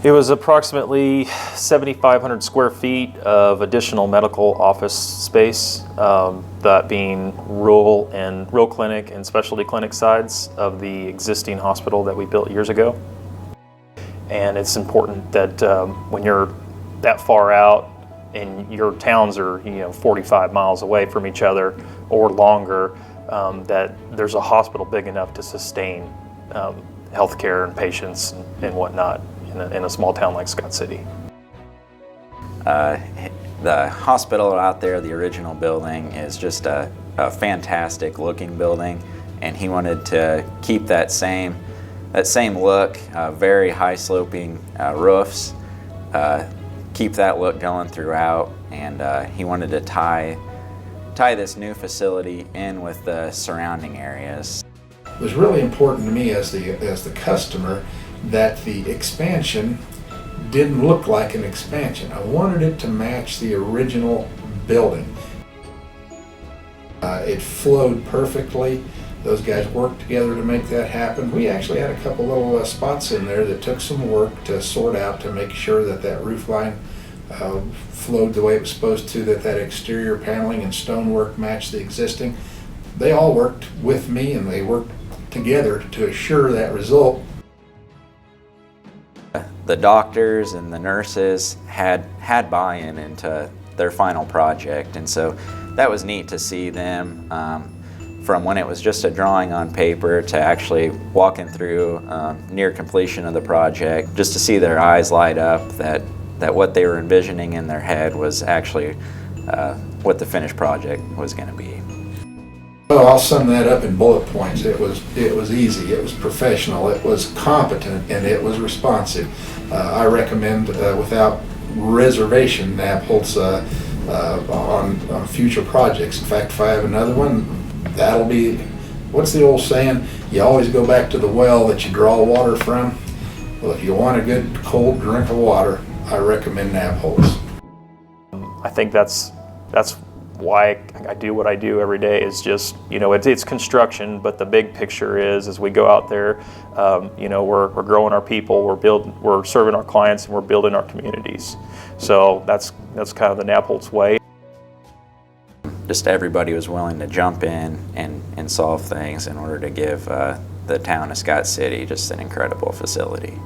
It was approximately 7,500 square feet of additional medical office space, that being rural clinic and specialty clinic sides of the existing hospital that we built years ago. And it's important that when you're that far out and your towns are 45 miles away from each other or longer, that there's a hospital big enough to sustain healthcare and patients and whatnot in a small town like Scott City. The hospital out there, the original building, is just a fantastic looking building, and he wanted to keep that same look, very high sloping roofs, keep that look going throughout, and he wanted to tie this new facility in with the surrounding areas. It was really important to me as the customer that the expansion didn't look like an expansion. I wanted it to match the original building. It flowed perfectly. Those guys worked together to make that happen. We actually had a couple little spots in there that took some work to sort out to make sure that that roof line flowed the way it was supposed to, that exterior paneling and stonework matched the existing. They all worked with me and they worked together to assure that result. The doctors and the nurses had buy-in into their final project, and so that was neat to see them from when it was just a drawing on paper to actually walking through near completion of the project, just to see their eyes light up that what they were envisioning in their head was actually what the finished project was going to be. Well, I'll sum that up in bullet points. It was easy, it was professional, it was competent, and it was responsive. I recommend without reservation Nabholz on future projects. In fact, if I have another one, that'll be, what's the old saying? You always go back to the well that you draw water from. Well, if you want a good cold drink of water, I recommend Nabholz. I think that's why I do what I do every day. Is just, it's construction, but the big picture is as we go out there, we're growing our people, we're serving our clients, and we're building our communities. So that's kind of the Nabholz way. Just everybody was willing to jump in and solve things in order to give the town of Scott City just an incredible facility.